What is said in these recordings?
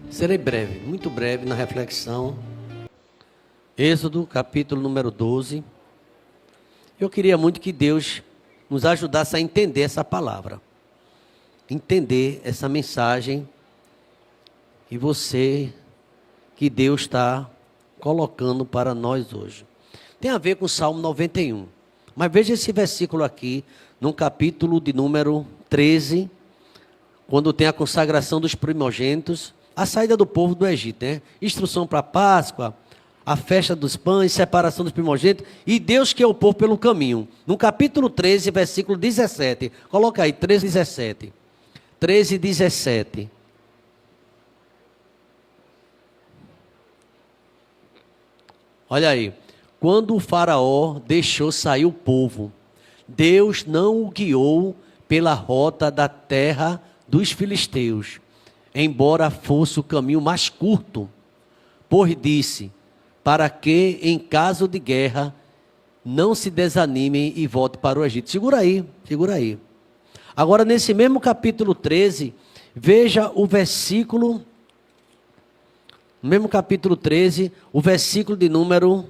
Serei breve, muito breve na reflexão. Êxodo, capítulo número 12. Eu queria muito que Deus nos ajudasse a entender essa palavra. Entender essa mensagem que que Deus está colocando para nós hoje. Tem a ver com o Salmo 91. Mas veja esse versículo aqui, no capítulo de número 13, quando tem a consagração dos primogênitos, a saída do povo do Egito, né? Instrução para a Páscoa, a festa dos pães, separação dos primogênitos, e Deus que é o povo pelo caminho. No capítulo 13, versículo 17. Coloca aí, 13, 17. 13, 17. Olha aí. Quando o faraó deixou sair o povo, Deus não o guiou pela rota da terra dos filisteus, embora fosse o caminho mais curto, pois disse, para que em caso de guerra não se desanimem e voltem para o Egito. Segura aí, segura aí. Agora nesse mesmo capítulo 13, veja o versículo, no mesmo capítulo 13, o versículo de número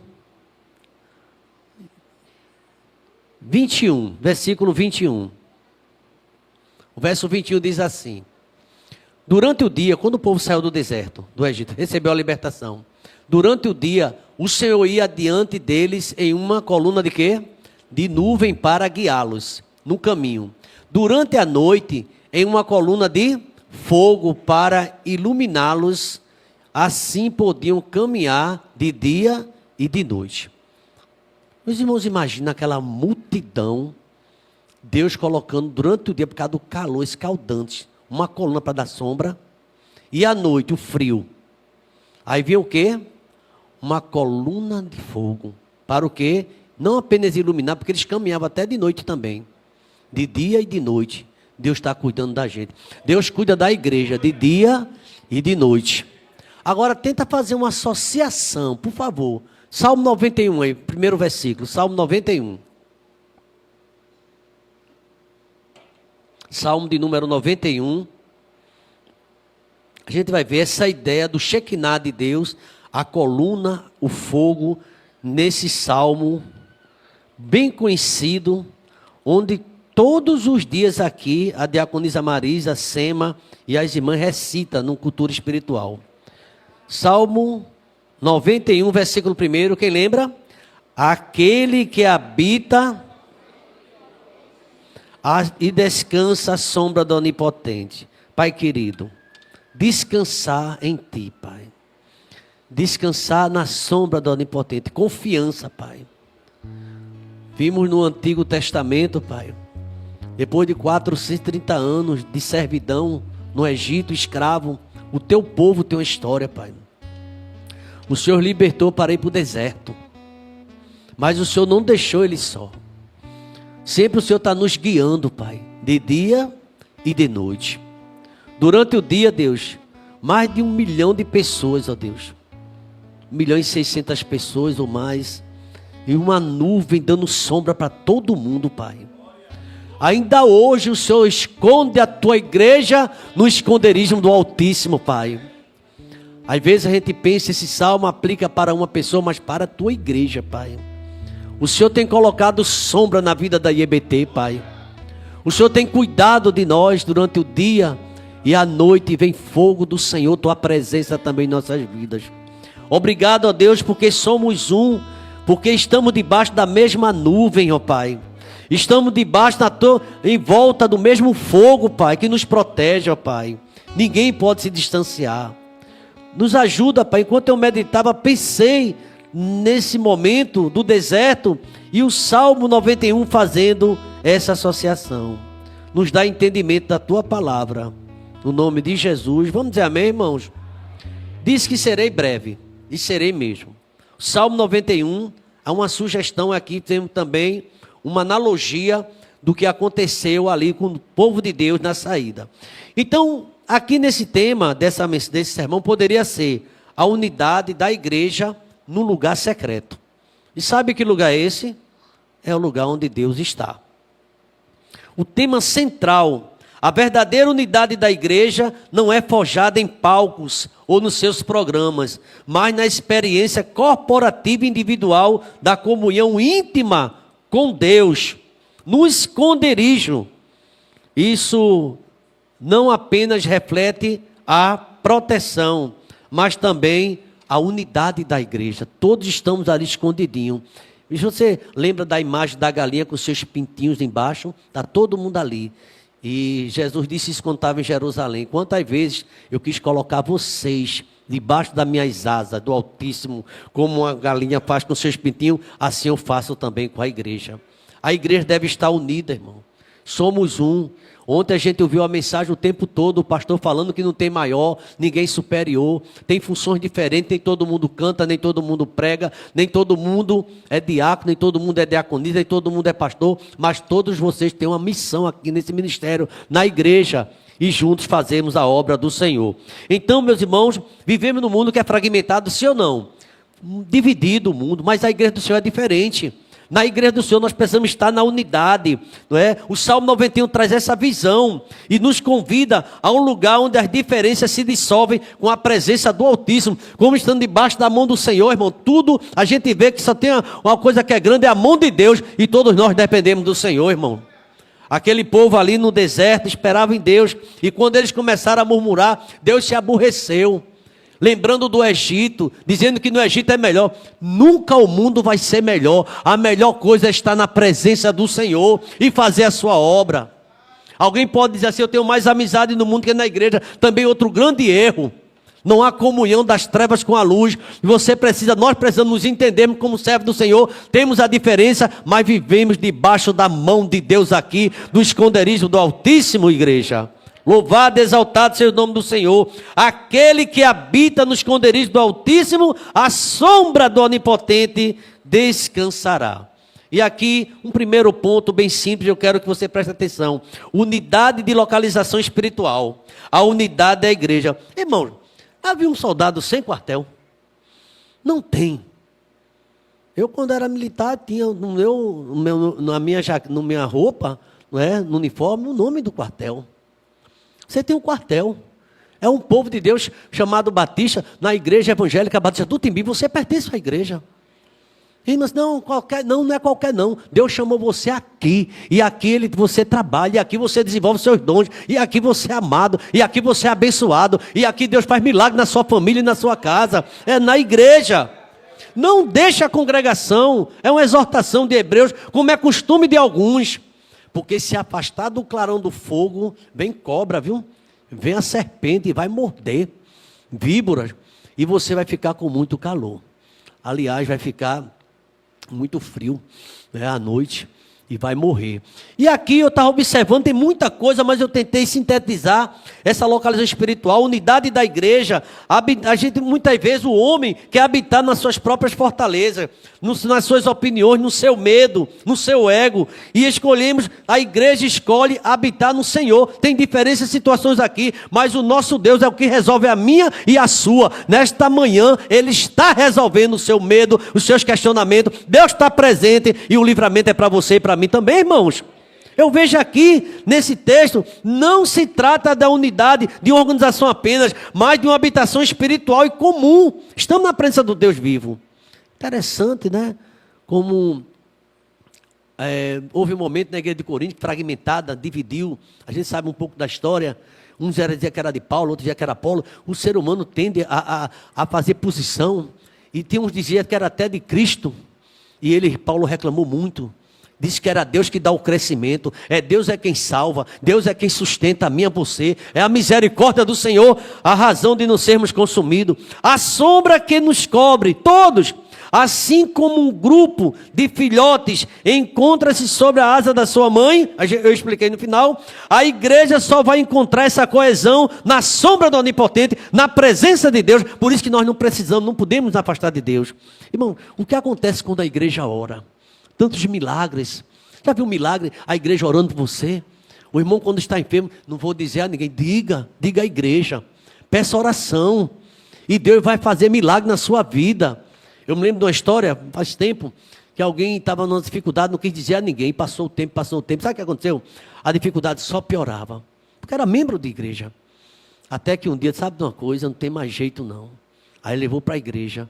21, versículo 21. O verso 21 diz assim: durante o dia, quando o povo saiu do deserto, do Egito, recebeu a libertação. Durante o dia, o Senhor ia diante deles em uma coluna de quê? De nuvem para guiá-los no caminho. Durante a noite, em uma coluna de fogo para iluminá-los. Assim podiam caminhar de dia e de noite. Meus irmãos, imagina aquela multidão, Deus colocando durante o dia, por causa do calor escaldante, uma coluna para dar sombra, e à noite o frio. Aí vinha o quê? Uma coluna de fogo. Para o quê? Não apenas iluminar, porque eles caminhavam até de noite também. De dia e de noite. Deus está cuidando da gente. Deus cuida da igreja de dia e de noite. Agora tenta fazer uma associação, por favor. Salmo 91 aí, primeiro versículo. Salmo 91. Salmo de número 91. A gente vai ver essa ideia do Shekinah de Deus, a coluna, o fogo, nesse salmo bem conhecido, onde todos os dias aqui a diaconisa Marisa, Sema e as irmãs recitam no cultura espiritual. Salmo 91, versículo 1, quem lembra? Aquele que habita e descansa à sombra do Onipotente. Pai querido, descansar em Ti, Pai. Descansar na sombra do Onipotente. Confiança, Pai. Vimos no Antigo Testamento, Pai, depois de 430 anos de servidão no Egito, escravo, o Teu povo tem uma história, Pai. O Senhor libertou para ir para o deserto, mas o Senhor não deixou ele só. Sempre o Senhor está nos guiando, Pai, de dia e de noite. Durante o dia, Deus, mais de 1 milhão de pessoas, ó Deus, 1.600.000 pessoas ou mais, e uma nuvem dando sombra para todo mundo, Pai. Ainda hoje o Senhor esconde a Tua igreja no esconderijo do Altíssimo, Pai. Às vezes a gente pensa, esse salmo aplica para uma pessoa, mas para a Tua igreja, Pai. O Senhor tem colocado sombra na vida da IEBT, Pai. O Senhor tem cuidado de nós durante o dia e à noite vem fogo do Senhor, Tua presença também em nossas vidas. Obrigado, ó Deus, porque somos um, porque estamos debaixo da mesma nuvem, ó Pai. Estamos debaixo em volta do mesmo fogo, Pai, que nos protege, ó Pai. Ninguém pode se distanciar. Nos ajuda, Pai. Enquanto eu meditava, pensei nesse momento do deserto e o Salmo 91 fazendo essa associação. Nos dá entendimento da Tua palavra. No nome de Jesus. Vamos dizer amém, irmãos? Diz que serei breve. E serei mesmo. O Salmo 91 há uma sugestão aqui, temos também uma analogia do que aconteceu ali com o povo de Deus na saída. Então, aqui nesse tema desse sermão poderia ser a unidade da igreja no lugar secreto. E sabe que lugar é esse? É o lugar onde Deus está. O tema central A verdadeira unidade da igreja não é forjada em palcos ou nos seus programas, mas na experiência corporativa e individual da comunhão íntima com Deus, no esconderijo. Isso não apenas reflete a proteção, mas também a unidade da igreja. Todos estamos ali escondidinhos. E você lembra da imagem da galinha com seus pintinhos embaixo? Está todo mundo ali. E Jesus disse isso quando estava em Jerusalém: quantas vezes eu quis colocar vocês debaixo das minhas asas, do Altíssimo, como uma galinha faz com seus pintinhos, assim eu faço também com a igreja. A igreja deve estar unida, irmão. Somos um. Ontem a gente ouviu a mensagem o tempo todo, o pastor falando que não tem maior, ninguém superior, tem funções diferentes, nem todo mundo canta, nem todo mundo prega, nem todo mundo é diácono, nem todo mundo é diaconisa, nem todo mundo é pastor, mas todos vocês têm uma missão aqui nesse ministério, na igreja, e juntos fazemos a obra do Senhor. Então, meus irmãos, vivemos num mundo que é fragmentado, sim ou não? Dividido o mundo, mas a igreja do Senhor é diferente. Na igreja do Senhor nós precisamos estar na unidade, não é? O Salmo 91 traz essa visão e nos convida a um lugar onde as diferenças se dissolvem com a presença do Altíssimo, como estando debaixo da mão do Senhor, irmão. Tudo a gente vê que só tem uma coisa que é grande, é a mão de Deus, e todos nós dependemos do Senhor, irmão. Aquele povo ali no deserto esperava em Deus, e quando eles começaram a murmurar, Deus se aborreceu. Lembrando do Egito, dizendo que no Egito é melhor. Nunca o mundo vai ser melhor. A melhor coisa é estar na presença do Senhor e fazer a sua obra. Alguém pode dizer assim: eu tenho mais amizade no mundo que na igreja. Também outro grande erro. Não há comunhão das trevas com a luz. Nós precisamos nos entendermos como servos do Senhor. Temos a diferença, mas vivemos debaixo da mão de Deus aqui, do esconderijo do Altíssimo, igreja. Louvado, exaltado seja o nome do Senhor. Aquele que habita no esconderijo do Altíssimo, a sombra do Onipotente descansará. E aqui, um primeiro ponto bem simples, eu quero que você preste atenção. Unidade de localização espiritual. A unidade da igreja. Irmão, havia um soldado sem quartel? Não tem. Eu, quando era militar, tinha na minha roupa, não é, no uniforme, o nome do quartel. Você tem um quartel. É um povo de Deus chamado Batista, na igreja evangélica Batista do Timbi. Você pertence à igreja. Mas não é qualquer não. Deus chamou você aqui. E aqui você trabalha. E aqui você desenvolve seus dons. E aqui você é amado. E aqui você é abençoado. E aqui Deus faz milagre na sua família e na sua casa. É na igreja. Não deixe a congregação. É uma exortação de Hebreus, como é costume de alguns. Porque se afastar do clarão do fogo, vem cobra, viu? Vem a serpente e vai morder. Víboras. E você vai ficar com muito calor. Aliás, vai ficar muito frio, né, à noite. E vai morrer. E aqui eu estava observando, tem muita coisa, mas eu tentei sintetizar essa localização espiritual, a unidade da igreja. A gente, muitas vezes, o homem quer habitar nas suas próprias fortalezas, nas suas opiniões, no seu medo, no seu ego. E a igreja escolhe habitar no Senhor. Tem diferentes situações aqui, mas o nosso Deus é o que resolve a minha e a sua. Nesta manhã, Ele está resolvendo o seu medo, os seus questionamentos. Deus está presente e o livramento é para você e para mim também, irmãos. Eu vejo aqui, nesse texto, não se trata da unidade de uma organização apenas, mas de uma habitação espiritual e comum. Estamos na presença do Deus vivo. Interessante, né? Como houve um momento na igreja de Corinto, fragmentada, dividiu. A gente sabe um pouco da história. Uns diziam que era de Paulo, outros diziam que era Apolo. O ser humano tende a fazer posição. E tem uns que diziam que era até de Cristo. E Paulo reclamou muito. Disse que era Deus que dá o crescimento. Deus é quem salva. Deus é quem sustenta a mim e a você. É a misericórdia do Senhor a razão de não sermos consumidos. A sombra que nos cobre, todos. Assim como um grupo de filhotes encontra-se sobre a asa da sua mãe, eu expliquei no final, a igreja só vai encontrar essa coesão na sombra do Onipotente, na presença de Deus. Por isso que nós não podemos nos afastar de Deus. Irmão, o que acontece quando a igreja ora? Tantos milagres. Já viu um milagre? A igreja orando por você? O irmão, quando está enfermo, não vou dizer a ninguém, diga à igreja, peça oração, e Deus vai fazer milagre na sua vida. Eu me lembro de uma história, faz tempo, que alguém estava numa dificuldade, não quis dizer a ninguém, passou o tempo. Sabe o que aconteceu? A dificuldade só piorava. porque era membro de igreja. Até que um dia, sabe de uma coisa, não tem mais jeito não. Aí levou para a igreja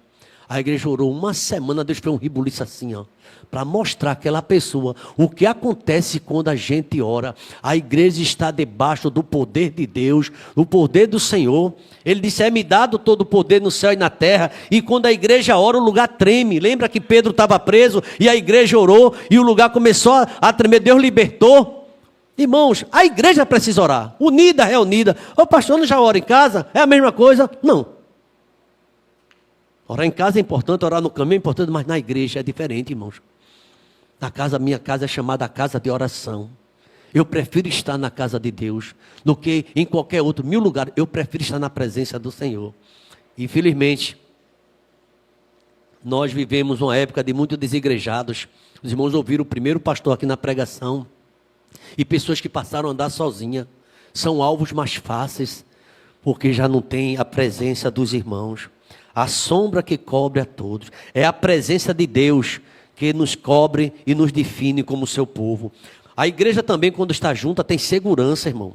orou uma semana, Deus fez um ribuliço assim, ó, para mostrar àquela pessoa o que acontece quando a gente ora. A igreja está debaixo do poder de Deus, do poder do Senhor. Ele disse, é-me dado todo o poder no céu e na terra, e quando a igreja ora, o lugar treme. Lembra que Pedro estava preso, e a igreja orou, e o lugar começou a tremer, Deus libertou. Irmãos, a igreja precisa orar, unida, reunida. O pastor não já ora em casa? É a mesma coisa? Não. Orar em casa é importante, orar no caminho é importante, mas na igreja é diferente, irmãos. Minha casa é chamada casa de oração. Eu prefiro estar na casa de Deus do que em qualquer outro 1000 lugares. Eu prefiro estar na presença do Senhor. Infelizmente, nós vivemos uma época de muitos desigrejados. Os irmãos ouviram o primeiro pastor aqui na pregação. E pessoas que passaram a andar sozinhas são alvos mais fáceis, porque já não tem a presença dos irmãos. A sombra que cobre a todos é a presença de Deus que nos cobre e nos define como seu povo. A igreja também, quando está junta, tem segurança, irmão.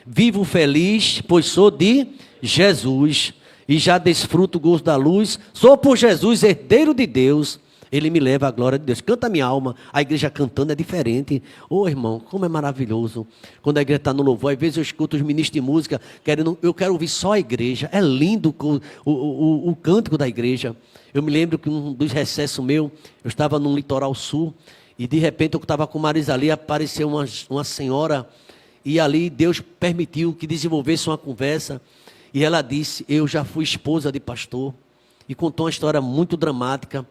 Vivo feliz, pois sou de Jesus e já desfruto o gozo da luz. Sou por Jesus herdeiro de Deus. Ele me leva à glória de Deus. Canta minha alma. A igreja cantando é diferente. Ô irmão, como é maravilhoso. Quando a igreja está no louvor, às vezes eu escuto os ministros de música, eu quero ouvir só a igreja. É lindo o cântico da igreja. Eu me lembro que um dos recessos meu, eu estava no litoral sul, e de repente eu estava com Marisa ali, apareceu uma senhora, e ali Deus permitiu que desenvolvesse uma conversa, e ela disse, eu já fui esposa de pastor, e contou uma história muito dramática.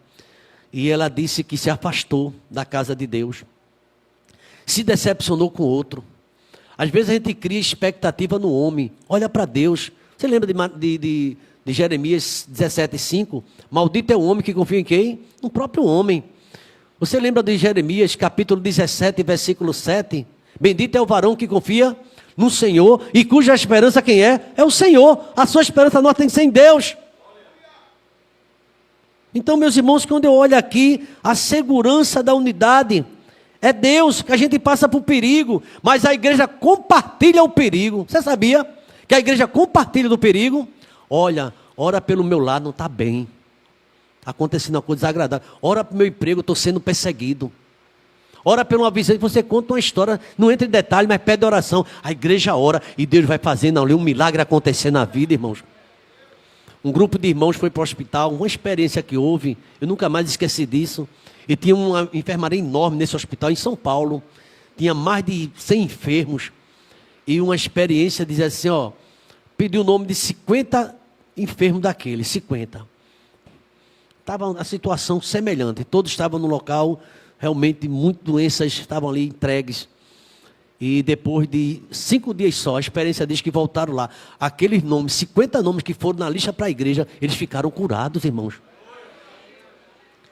E ela disse que se afastou da casa de Deus. Se decepcionou com outro. Às vezes a gente cria expectativa no homem. Olha para Deus. Você lembra de Jeremias 17:5? Maldito é o homem que confia em quem? No próprio homem. Você lembra de Jeremias capítulo 17, versículo 7? Bendito é o varão que confia no Senhor e cuja esperança quem é? É o Senhor. A sua esperança não tem que ser em Deus. Então, meus irmãos, quando eu olho aqui, a segurança da unidade é Deus, que a gente passa por perigo, mas a igreja compartilha o perigo. Você sabia que a igreja compartilha do perigo? Olha, ora pelo meu lado, não está bem. Está acontecendo uma coisa desagradável. Ora para o meu emprego, estou sendo perseguido. Ora pelo aviso, você conta uma história, não entra em detalhe, mas pede oração. A igreja ora e Deus vai fazendo ali um milagre acontecer na vida, irmãos. Um grupo de irmãos foi para o hospital, uma experiência que houve, eu nunca mais esqueci disso. E tinha uma enfermaria enorme nesse hospital em São Paulo. Tinha mais de 100 enfermos. E uma experiência dizia assim, ó, pediu o nome de 50 enfermos daqueles, 50. Estava a situação semelhante, todos estavam no local, realmente muitas doenças estavam ali entregues. E depois de 5 dias só, a experiência diz que voltaram lá. Aqueles nomes, 50 nomes que foram na lista para a igreja, eles ficaram curados, irmãos.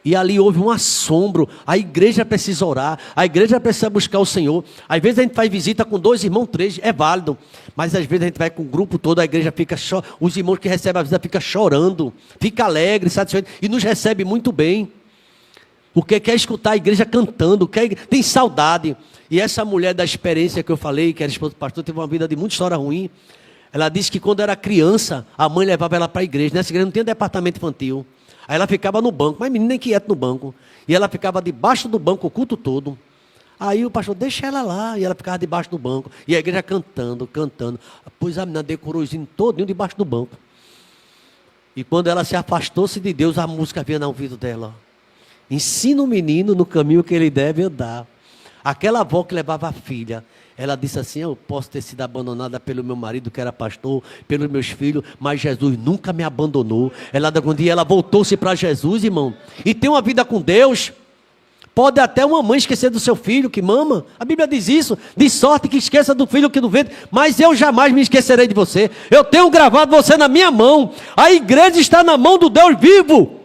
E ali houve um assombro. A igreja precisa orar, a igreja precisa buscar o Senhor. Às vezes a gente faz visita com 2 irmãos, 3, é válido. Mas às vezes a gente vai com o grupo todo, a igreja fica os irmãos que recebem a visita ficam chorando, fica alegre, satisfeito, e nos recebe muito bem. Porque quer escutar a igreja cantando, tem saudade. E essa mulher da experiência que eu falei, que era esposa do pastor, teve uma vida de muita história ruim. Ela disse que quando era criança, a mãe levava ela para a igreja. Nessa igreja não tinha departamento infantil. Aí ela ficava no banco, mas menina nem quieta no banco. E ela ficava debaixo do banco o culto todo. Aí o pastor, deixa ela lá. E ela ficava debaixo do banco. E a igreja cantando. Pois a menina decorou o hino todinho debaixo do banco. E quando ela se afastou-se de Deus, a música vinha no ouvido dela. Ensina o menino no caminho que ele deve andar. Aquela avó que levava a filha, ela disse assim, eu posso ter sido abandonada pelo meu marido que era pastor, pelos meus filhos, mas Jesus nunca me abandonou. Um dia ela voltou-se para Jesus, irmão, e tem uma vida com Deus. Pode até uma mãe esquecer do seu filho que mama, a Bíblia diz isso, de sorte que esqueça do filho que não vê, mas eu jamais me esquecerei de você. Eu tenho gravado você na minha mão. A igreja está na mão do Deus vivo.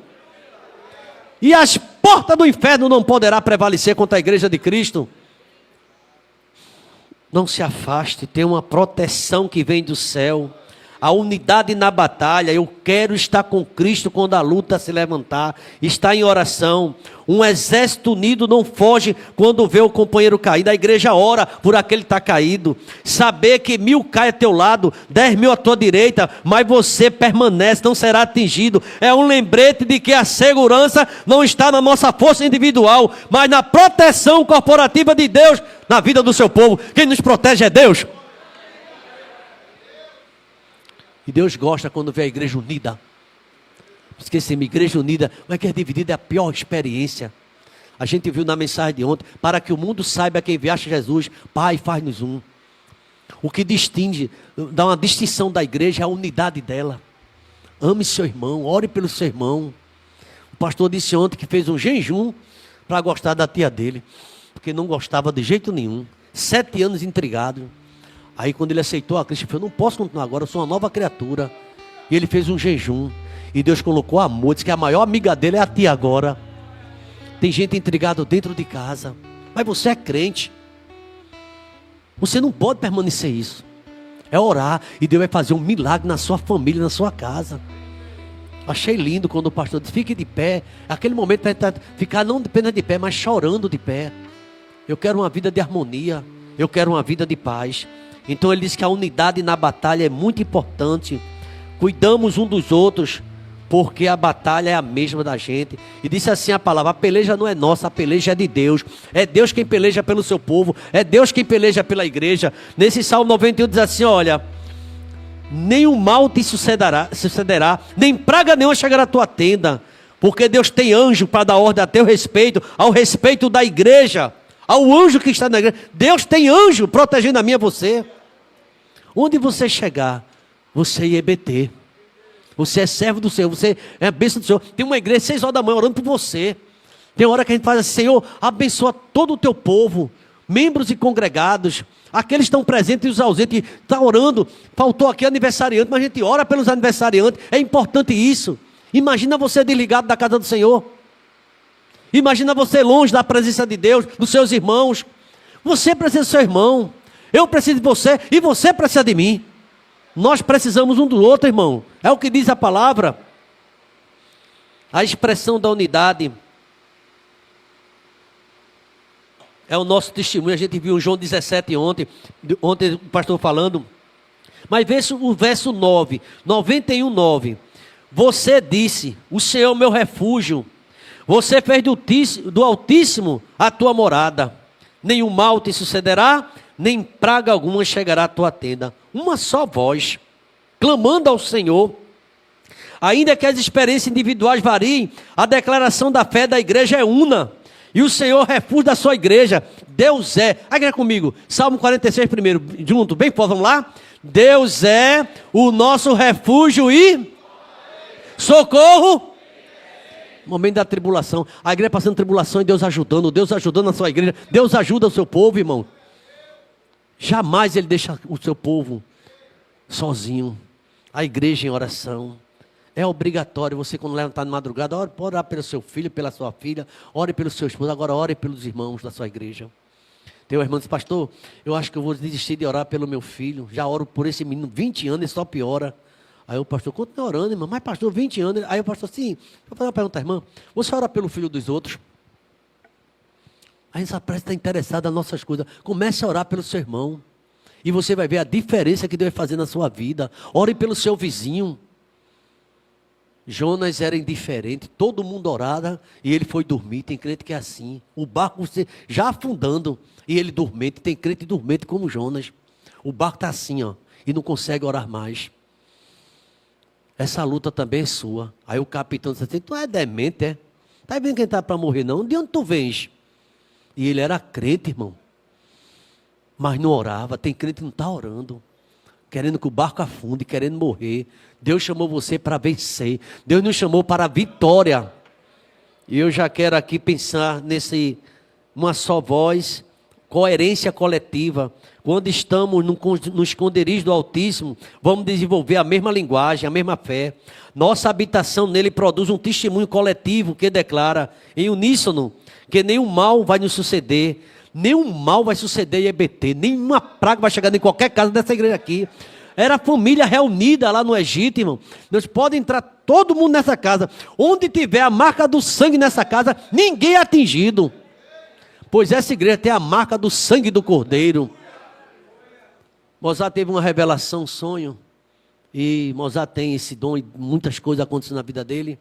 E as portas do inferno não poderá prevalecer contra a igreja de Cristo. Não se afaste, tem uma proteção que vem do céu. A unidade na batalha. Eu quero estar com Cristo quando a luta se levantar. Estar em oração. Um exército unido não foge quando vê o companheiro caído. A igreja ora por aquele que está caído. Saber que 1000 cai a teu lado, 10.000 à tua direita, mas você permanece, não será atingido. É um lembrete de que a segurança não está na nossa força individual, mas na proteção corporativa de Deus na vida do seu povo. Quem nos protege é Deus. E Deus gosta quando vê a igreja unida. Esquecemos, igreja unida, mas que é dividida é a pior experiência. A gente viu na mensagem de ontem, para que o mundo saiba que enviaste Jesus, Pai, faz-nos um. O que distingue, dá uma distinção da igreja é a unidade dela. Ame seu irmão, ore pelo seu irmão. O pastor disse ontem que fez um jejum para gostar da tia dele, porque não gostava de jeito nenhum. 7 anos intrigado. Aí quando ele aceitou a Cristo, ele falou, não posso continuar agora, eu sou uma nova criatura. E ele fez um jejum. E Deus colocou amor, disse que a maior amiga dele é a tia agora. Tem gente intrigada dentro de casa. Mas você é crente. Você não pode permanecer isso. É orar. E Deus vai fazer um milagre na sua família, na sua casa. Achei lindo quando o pastor disse, fique de pé. Aquele momento vai ficar não apenas de pé, mas chorando de pé. Eu quero uma vida de harmonia. Eu quero uma vida de paz. Então ele disse que a unidade na batalha é muito importante. Cuidamos um dos outros, porque a batalha é a mesma da gente. E disse assim a palavra, a peleja não é nossa, a peleja é de Deus. É Deus quem peleja pelo seu povo. É Deus quem peleja pela igreja. Nesse Salmo 91 diz assim, olha, nenhum mal te sucederá, nem praga nenhuma chegará à tua tenda. Porque Deus tem anjo para dar ordem a teu respeito, ao respeito da igreja. Ao anjo que está na igreja. Deus tem anjo protegendo a mim e a você. Onde você chegar, você é IEBT. Você é servo do Senhor, você é a bênção do Senhor. Tem uma igreja 6 horas da manhã orando por você. Tem hora que a gente faz assim, Senhor, abençoa todo o teu povo, membros e congregados, aqueles que estão presentes e os ausentes, está orando. Faltou aqui aniversariante, mas a gente ora pelos aniversariantes. É importante isso. Imagina você desligado da casa do Senhor. Imagina você longe da presença de Deus, dos seus irmãos. Você precisa do seu irmão. Eu preciso de você e você precisa de mim. Nós precisamos um do outro, irmão. É o que diz a palavra. A expressão da unidade é o nosso testemunho. A gente viu João 17 ontem o pastor falando. Mas veja o verso 9, 91:9. Você disse, o Senhor é o meu refúgio. Você fez do Altíssimo a tua morada. Nenhum mal te sucederá, nem praga alguma chegará à tua tenda. Uma só voz, clamando ao Senhor. Ainda que as experiências individuais variem, a declaração da fé da igreja é una. E o Senhor é refúgio da sua igreja. Deus é. Agrega comigo. Salmo 46 primeiro. Junto. Bem forte. Vamos lá. Deus é o nosso refúgio e socorro. Momento da tribulação. A igreja passando tribulação e Deus ajudando. Deus ajudando a sua igreja. Deus ajuda o seu povo, irmão. Jamais Ele deixa o seu povo sozinho. A igreja em oração. É obrigatório você, quando levantar de madrugada, ore, pode orar pelo seu filho, pela sua filha, ore pelo seu esposo, agora ore pelos irmãos da sua igreja. Tem um irmão que diz, pastor, eu acho que eu vou desistir de orar pelo meu filho, já oro por esse menino 20 anos e só piora. Aí o pastor, continua orando, irmão, mas pastor, 20 anos, aí o pastor, sim, vou fazer uma pergunta, irmã, você ora pelo filho dos outros? A gente só parece estar interessado nas nossas coisas, comece a orar pelo seu irmão, e você vai ver a diferença que Deus vai fazer na sua vida. Ore pelo seu vizinho. Jonas era indiferente, todo mundo orava e ele foi dormir. Tem crente que é assim, o barco já afundando e ele dormente. Tem crente dormente como Jonas, o barco está assim, ó, e não consegue orar mais. Essa luta também é sua. Aí o capitão disse assim, tu é demente, é? Tá vendo quem está para morrer não? De onde tu vens? E ele era crente, irmão, mas não orava. Tem crente que não está orando, querendo que o barco afunde, querendo morrer. Deus chamou você para vencer. Deus nos chamou para a vitória. E eu já quero aqui pensar uma só voz, coerência coletiva. Quando estamos no esconderijo do Altíssimo, vamos desenvolver a mesma linguagem, a mesma fé. Nossa habitação nele produz um testemunho coletivo que declara, em uníssono, que nenhum mal vai nos suceder. Nenhum mal vai suceder em EBT. Nenhuma praga vai chegar em qualquer casa dessa igreja aqui. Era a família reunida lá no Egito, irmão. Deus pode entrar todo mundo nessa casa. Onde tiver a marca do sangue nessa casa, ninguém é atingido. Pois essa igreja tem a marca do sangue do Cordeiro. Mozart teve uma revelação, um sonho. E Mozart tem esse dom e muitas coisas acontecendo na vida dele.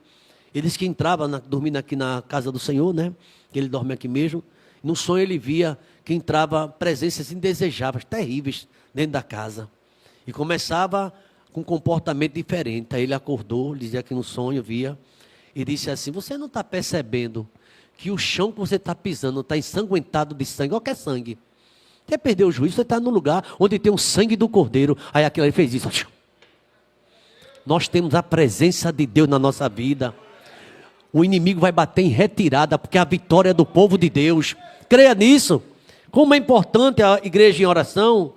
Ele disse que entrava dormindo aqui na casa do Senhor, né? Que ele dorme aqui mesmo. No sonho ele via que entrava presenças indesejáveis, terríveis, dentro da casa. E começava com um comportamento diferente. Aí ele acordou, dizia que no sonho via, e disse assim: você não está percebendo que o chão que você está pisando está ensanguentado de sangue? Qualquer sangue. Você perdeu o juízo, você está no lugar onde tem o sangue do Cordeiro. Aí aquilo ele fez isso. Nós temos a presença de Deus na nossa vida. O inimigo vai bater em retirada, porque a vitória é do povo de Deus. Creia nisso. Como é importante a igreja em oração.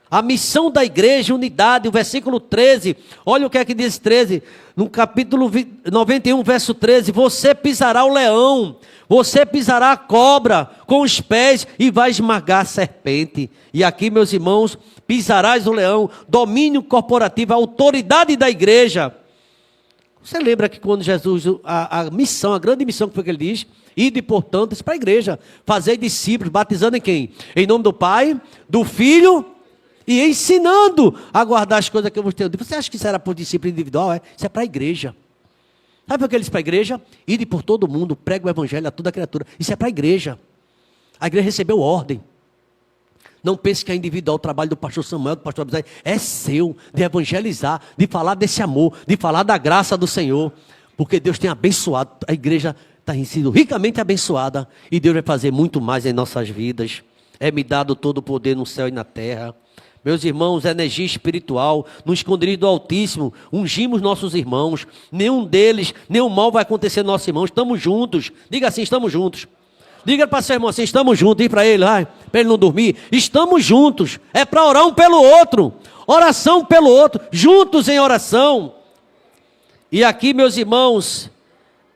A missão da igreja, unidade, o versículo 13. Olha o que é que diz 13. No capítulo 91, verso 13. Você pisará o leão, você pisará a cobra com os pés e vai esmagar a serpente. E aqui, meus irmãos, pisarás o leão, domínio corporativo, a autoridade da igreja. Você lembra que quando Jesus, a missão, a grande missão que foi que ele diz? Ide, portanto, para a igreja, fazer discípulos, batizando em quem? Em nome do Pai, do Filho e ensinando a guardar as coisas que eu vos tenho dito. Você acha que isso era por discípulo individual? Isso é para a igreja. Sabe o que ele disse para a igreja? Ide por todo mundo, prega o evangelho a toda criatura. Isso é para a igreja. A igreja recebeu ordem. Não pense que é individual o trabalho do pastor Samuel, do pastor Abisai. É seu, de evangelizar, de falar desse amor, de falar da graça do Senhor. Porque Deus tem abençoado, a igreja está sido ricamente abençoada. E Deus vai fazer muito mais em nossas vidas. É-me dado todo o poder no céu e na terra. Meus irmãos, energia espiritual, no esconderijo do Altíssimo, ungimos nossos irmãos. Nenhum deles, nenhum mal vai acontecer aos nossos irmãos. Estamos juntos. Diga assim, estamos juntos. Diga para seu irmão assim, estamos juntos. Diga para ele, para ele não dormir. Estamos juntos. É para orar um pelo outro. Oração pelo outro. Juntos em oração. E aqui, meus irmãos,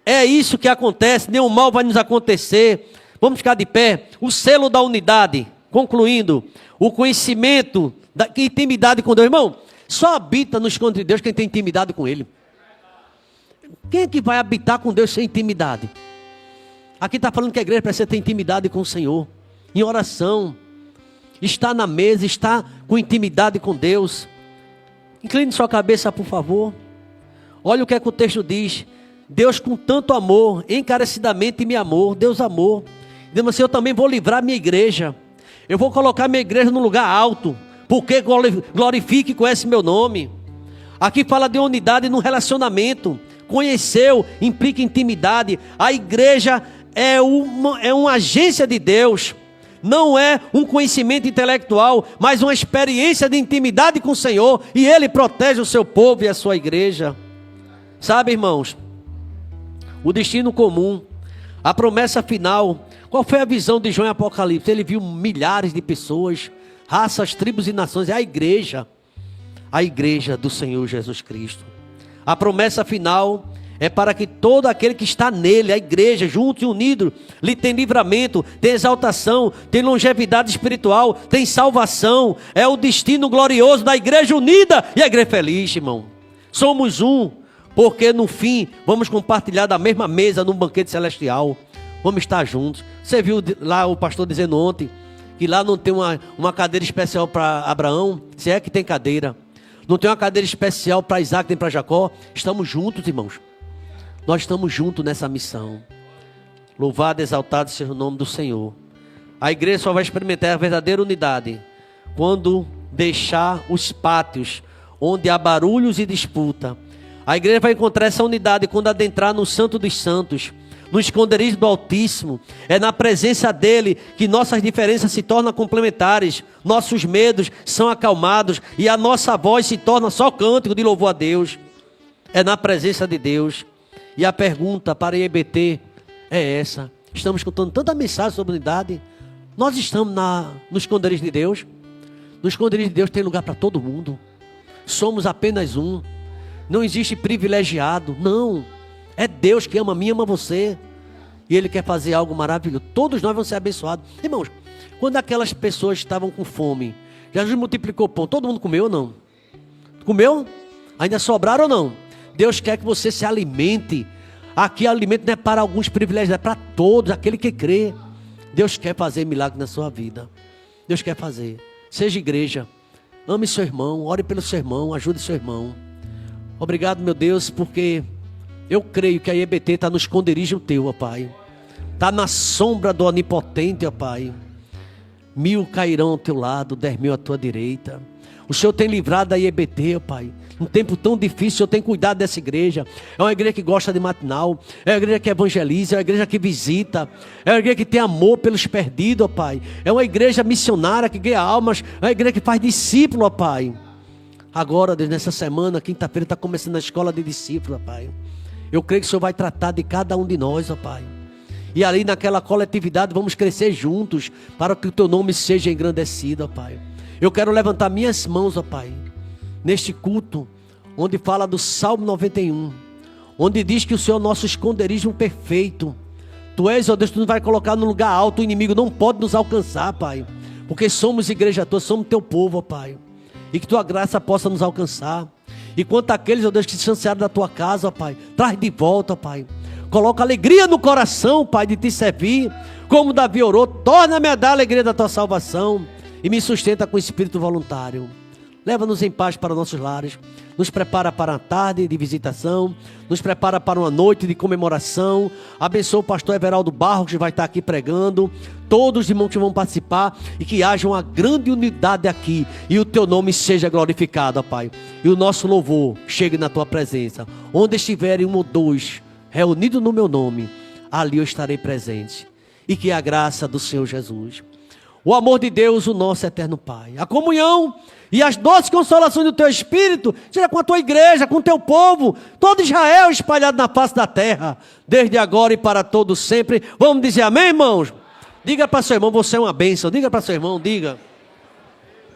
é isso que acontece. Nenhum mal vai nos acontecer. Vamos ficar de pé. O selo da unidade. Concluindo, o conhecimento, da intimidade com Deus. Irmão, só habita no esconderijo de Deus quem tem intimidade com Ele. Quem é que vai habitar com Deus sem intimidade? Aqui está falando que a igreja precisa ter intimidade com o Senhor. Em oração. Está na mesa, está com intimidade com Deus. Incline sua cabeça, por favor. Olha o que é que o texto diz. Deus com tanto amor, encarecidamente me amou. Deus amou. Diz assim, eu também vou livrar minha igreja. Eu vou colocar minha igreja num lugar alto. Porque glorifique e conhece meu nome. Aqui fala de unidade no relacionamento. Conheceu, implica intimidade. A igreja é uma agência de Deus. Não é um conhecimento intelectual, mas uma experiência de intimidade com o Senhor. E Ele protege o seu povo e a sua igreja. Sabe, irmãos, o destino comum, a promessa final. Qual foi a visão de João em Apocalipse? Ele viu milhares de pessoas, raças, tribos e nações. É a igreja do Senhor Jesus Cristo. A promessa final é para que todo aquele que está nele, a igreja, junto e unido, lhe tem livramento, tem exaltação, tem longevidade espiritual, tem salvação. É o destino glorioso da igreja unida e a igreja feliz, irmão. Somos um, porque no fim vamos compartilhar da mesma mesa num banquete celestial. Vamos estar juntos. Você viu lá o pastor dizendo ontem que lá não tem uma cadeira especial para Abraão? Se é que tem cadeira. Não tem uma cadeira especial para Isaac nem para Jacó. Estamos juntos, irmãos. Nós estamos juntos nessa missão. Louvado, exaltado seja o nome do Senhor. A igreja só vai experimentar a verdadeira unidade quando deixar os pátios onde há barulhos e disputa. A igreja vai encontrar essa unidade quando adentrar no Santo dos Santos, no esconderijo do Altíssimo. É na presença dele que nossas diferenças se tornam complementares, nossos medos são acalmados e a nossa voz se torna só cântico de louvor a Deus. É na presença de Deus. E a pergunta para a IEBT é essa: estamos escutando tanta mensagem sobre unidade? Nós estamos no esconderijo de Deus? No esconderijo de Deus tem lugar para todo mundo. Somos apenas um. Não existe privilegiado, não. É Deus que ama a mim, ama você. E Ele quer fazer algo maravilhoso. Todos nós vamos ser abençoados. Irmãos, quando aquelas pessoas estavam com fome, Jesus multiplicou o pão, todo mundo comeu ou não? Comeu? Ainda sobraram ou não? Deus quer que você se alimente. Aqui alimento não é para alguns privilégios, é para todos, aquele que crê. Deus quer fazer milagre na sua vida. Deus quer fazer. Seja igreja. Ame seu irmão, ore pelo seu irmão, ajude seu irmão. Obrigado, meu Deus, porque eu creio que a IEBT está no esconderijo teu, ó Pai. Está na sombra do Onipotente, ó Pai. 1000 cairão ao teu lado, 10.000 à tua direita. O Senhor tem livrado da IEBT, ó Pai. Um tempo tão difícil, o Senhor tem cuidado dessa igreja. É uma igreja que gosta de matinal. É uma igreja que evangeliza. É uma igreja que visita. É uma igreja que tem amor pelos perdidos, ó Pai. É uma igreja missionária que ganha almas. É uma igreja que faz discípulo, ó Pai. Agora, Deus, nessa semana, quinta-feira, está começando a escola de discípulo, ó Pai. Eu creio que o Senhor vai tratar de cada um de nós, ó Pai. E ali naquela coletividade vamos crescer juntos para que o teu nome seja engrandecido, ó Pai. Eu quero levantar minhas mãos, ó Pai, neste culto, onde fala do Salmo 91, onde diz que o Senhor é o nosso esconderijo perfeito. Tu és, ó Deus, tu nos vai colocar no lugar alto, o inimigo não pode nos alcançar, Pai, porque somos igreja tua, somos teu povo, ó Pai, e que tua graça possa nos alcançar. E quanto àqueles, ó Deus, que se distanciaram da tua casa, ó Pai, traz de volta, ó Pai. Coloca alegria no coração, Pai, de te servir, como Davi orou. Torna-me a dar a alegria da tua salvação e me sustenta com espírito voluntário. Leva-nos em paz para nossos lares. Nos prepara para uma tarde de visitação. Nos prepara para uma noite de comemoração. Abençoa o pastor Everaldo Barros, que vai estar aqui pregando. Todos os irmãos que vão participar. E que haja uma grande unidade aqui. E o teu nome seja glorificado, ó Pai. E o nosso louvor chegue na tua presença. Onde estiverem 1 ou 2 reunidos no meu nome, ali eu estarei presente. E que a graça do Senhor Jesus, o amor de Deus, o nosso eterno Pai, a comunhão e as doces consolações do teu Espírito, seja com a tua igreja, com o teu povo, todo Israel espalhado na face da terra, desde agora e para todo sempre. Vamos dizer amém, irmãos? Diga para seu irmão, você é uma bênção. Diga para seu irmão, diga.